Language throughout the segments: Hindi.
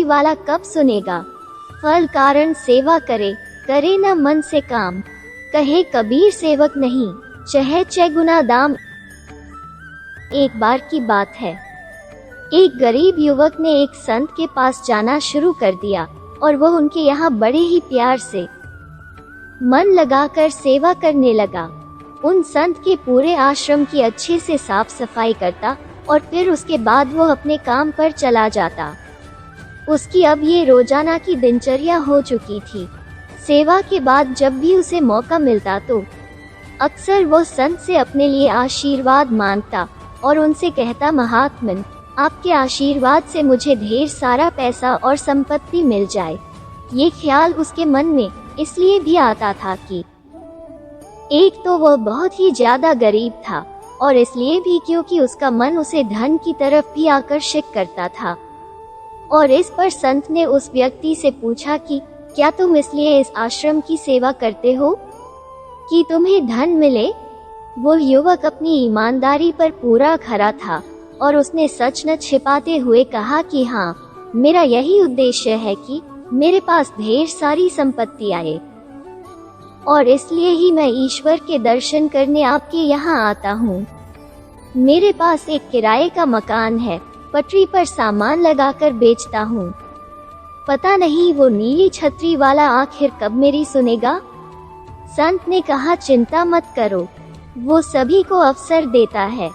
छतरी वाला कब सुनेगा। फल कारण सेवा करे, करे न मन से काम। कहे कबीर सेवक नहीं, चहे 6 गुना दाम। एक बार की बात है, एक गरीब युवक ने एक संत के पास जाना शुरू कर दिया और वह उनके यहाँ बड़े ही प्यार से मन लगाकर सेवा करने लगा। उन संत के पूरे आश्रम की अच्छे से साफ सफाई करता और फिर उसके बाद वह अपने काम पर चला जाता। उसकी अब ये रोजाना की दिनचर्या हो चुकी थी। सेवा के बाद जब भी उसे मौका मिलता तो अक्सर वो संत से अपने लिए आशीर्वाद मांगता और उनसे कहता, महात्मन, आपके आशीर्वाद से मुझे ढेर सारा पैसा और संपत्ति मिल जाए। ये ख्याल उसके मन में इसलिए भी आता था कि एक तो वह बहुत ही ज्यादा गरीब था और इसलिए भी क्योंकि उसका मन उसे धन की तरफ भी आकर्षित करता था। और इस पर संत ने उस व्यक्ति से पूछा कि क्या तुम इसलिए इस आश्रम की सेवा करते हो कि तुम्हें धन मिले? वो युवक अपनी ईमानदारी पर पूरा खरा था और उसने सच न छिपाते हुए कहा कि हाँ, मेरा यही उद्देश्य है कि मेरे पास ढेर सारी संपत्ति आए और इसलिए ही मैं ईश्वर के दर्शन करने आपके यहाँ आता हूँ। मेरे पास एक किराए का मकान है, पटरी पर सामान लगाकर बेचता हूँ। पता नहीं वो नीली छतरी वाला आखिर कब मेरी सुनेगा। संत ने कहा, चिंता मत करो, वो सभी को अवसर देता है,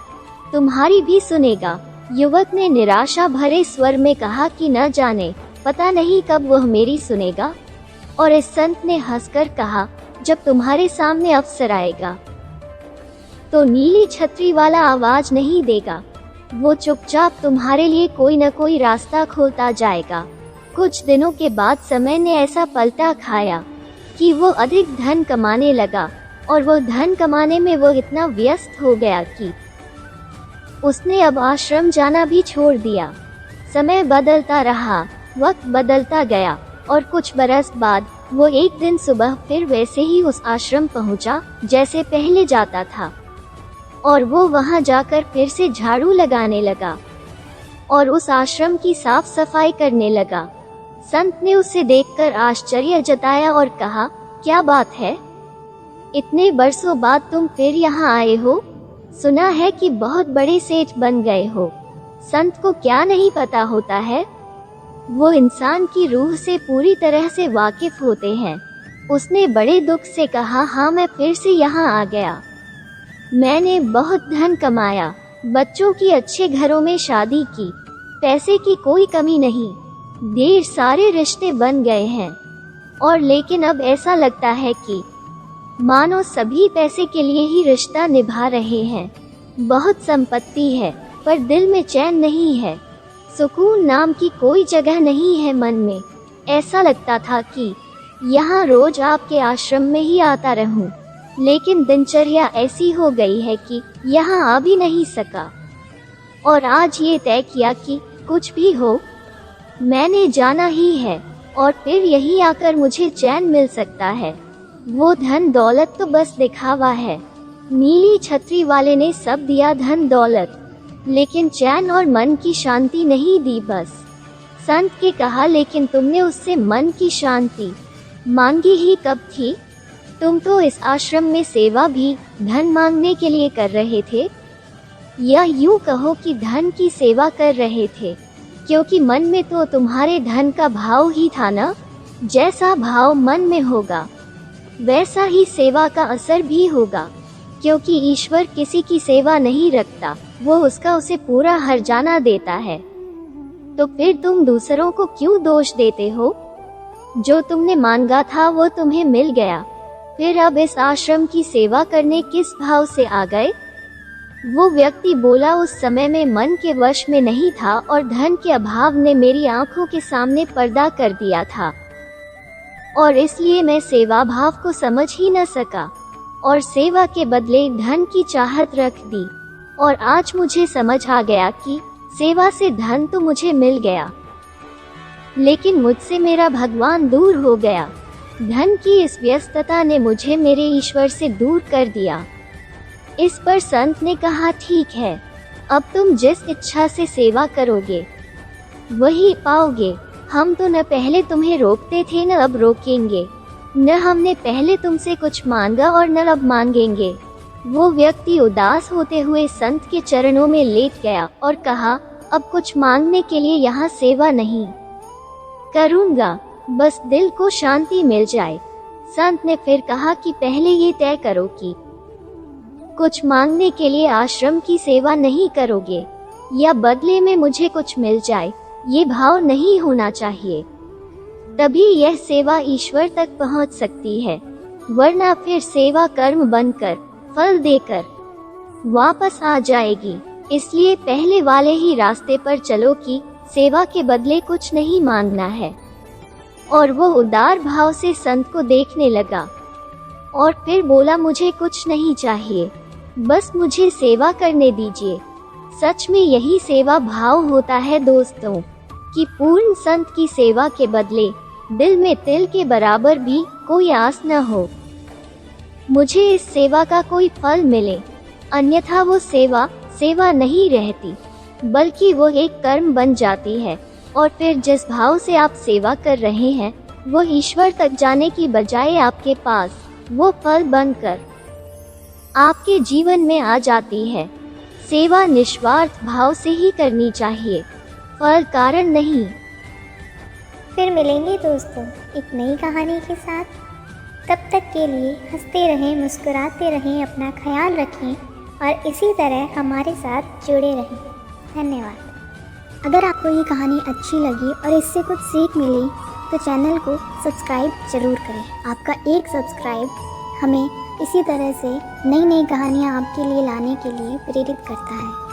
तुम्हारी भी सुनेगा। युवक ने निराशा भरे स्वर में कहा कि न जाने, पता नहीं कब वह मेरी सुनेगा। और इस संत ने हंसकर कहा, जब तुम्हारे सामने अवसर आएगा तो नीली छतरी वाला आवाज नहीं देगा, वो चुपचाप तुम्हारे लिए कोई न कोई रास्ता खोलता जाएगा। कुछ दिनों के बाद समय ने ऐसा पलटा खाया कि वो अधिक धन कमाने लगा और वो धन कमाने में वो इतना व्यस्त हो गया कि उसने अब आश्रम जाना भी छोड़ दिया। समय बदलता रहा, वक्त बदलता गया और कुछ बरस बाद वो एक दिन सुबह फिर वैसे ही उस आश्रम पहुंचा जैसे पहले जाता था और वो वहां जाकर फिर से झाड़ू लगाने लगा और उस आश्रम की साफ सफाई करने लगा। संत ने उसे देखकर आश्चर्य जताया और कहा, क्या बात है, इतने बरसों बाद तुम फिर यहाँ आए हो? सुना है कि बहुत बड़े सेठ बन गए हो। संत को क्या नहीं पता होता है, वो इंसान की रूह से पूरी तरह से वाकिफ होते हैं। उसने बड़े दुख से कहा, हाँ, मैं फिर से यहाँ आ गया। मैंने बहुत धन कमाया, बच्चों की अच्छे घरों में शादी की, पैसे की कोई कमी नहीं, ढेर सारे रिश्ते बन गए हैं और लेकिन अब ऐसा लगता है कि मानो सभी पैसे के लिए ही रिश्ता निभा रहे हैं। बहुत संपत्ति है पर दिल में चैन नहीं है, सुकून नाम की कोई जगह नहीं है मन में। ऐसा लगता था कि यहाँ रोज आपके आश्रम में ही आता रहूं, लेकिन दिनचर्या ऐसी हो गई है कि यहाँ आ भी नहीं सका और आज ये तय किया कि कुछ भी हो मैंने जाना ही है और फिर यही आकर मुझे चैन मिल सकता है। वो धन दौलत तो बस दिखावा है। नीली छतरी वाले ने सब दिया धन दौलत, लेकिन चैन और मन की शांति नहीं दी बस। संत के कहा, लेकिन तुमने उससे मन की शांति मांगी ही कब थी? तुम तो इस आश्रम में सेवा भी धन मांगने के लिए कर रहे थे, या यूं कहो कि धन की सेवा कर रहे थे, क्योंकि मन में तो तुम्हारे धन का भाव ही था ना। जैसा भाव मन में होगा वैसा ही सेवा का असर भी होगा, क्योंकि ईश्वर किसी की सेवा नहीं रखता, वो उसका उसे पूरा हर्जाना देता है। तो फिर तुम दूसरों को क्यों दोष देते हो? जो तुमने मांगा था वो तुम्हें मिल गया, फिर अब इस आश्रम की सेवा करने किस भाव से आ गए? वो व्यक्ति बोला, उस समय में मन के वश में नहीं था और धन के अभाव ने मेरी आंखों के सामने पर्दा कर दिया था और इसलिए मैं सेवा भाव को समझ ही न सका और सेवा के बदले धन की चाहत रख दी। और आज मुझे समझ आ गया कि सेवा से धन तो मुझे मिल गया, लेकिन मुझसे मेरा भगवान दूर हो गया। धन की इस व्यस्तता ने मुझे मेरे ईश्वर से दूर कर दिया। इस पर संत ने कहा, ठीक है, अब तुम जिस इच्छा से सेवा करोगे वही पाओगे। हम तो न पहले तुम्हें रोकते थे न अब रोकेंगे, न हमने पहले तुमसे कुछ मांगा और न अब मांगेंगे। वो व्यक्ति उदास होते हुए संत के चरणों में लेट गया और कहा, अब कुछ मांगने के लिए यहाँ सेवा नहीं करूँगा, बस दिल को शांति मिल जाए। संत ने फिर कहा कि पहले ये तय करो कि कुछ मांगने के लिए आश्रम की सेवा नहीं करोगे या बदले में मुझे कुछ मिल जाए, ये भाव नहीं होना चाहिए। तभी यह सेवा ईश्वर तक पहुंच सकती है, वरना फिर सेवा कर्म बनकर फल देकर वापस आ जाएगी। इसलिए पहले वाले ही रास्ते पर चलो कि सेवा के बदले कुछ नहीं मांगना है। और वो उदार भाव से संत को देखने लगा और फिर बोला, मुझे कुछ नहीं चाहिए, बस मुझे सेवा करने दीजिए। सच में यही सेवा भाव होता है दोस्तों, कि पूर्ण संत की सेवा के बदले दिल में तिल के बराबर भी कोई आस न हो मुझे इस सेवा का कोई फल मिले, अन्यथा वो सेवा नहीं रहती, बल्कि वो एक कर्म बन जाती है। और फिर जिस भाव से आप सेवा कर रहे हैं वो ईश्वर तक जाने की बजाय आपके पास वो फल बनकर आपके जीवन में आ जाती है। सेवा निस्वार्थ भाव से ही करनी चाहिए, फल कारण नहीं। फिर मिलेंगे दोस्तों एक नई कहानी के साथ। तब तक के लिए हंसते रहें, मुस्कुराते रहें, अपना ख्याल रखें और इसी तरह हमारे साथ जुड़े रहें। धन्यवाद। अगर आपको ये कहानी अच्छी लगी और इससे कुछ सीख मिली तो चैनल को सब्सक्राइब ज़रूर करें। आपका एक सब्सक्राइब हमें इसी तरह से नई नई कहानियाँ आपके लिए लाने के लिए प्रेरित करता है।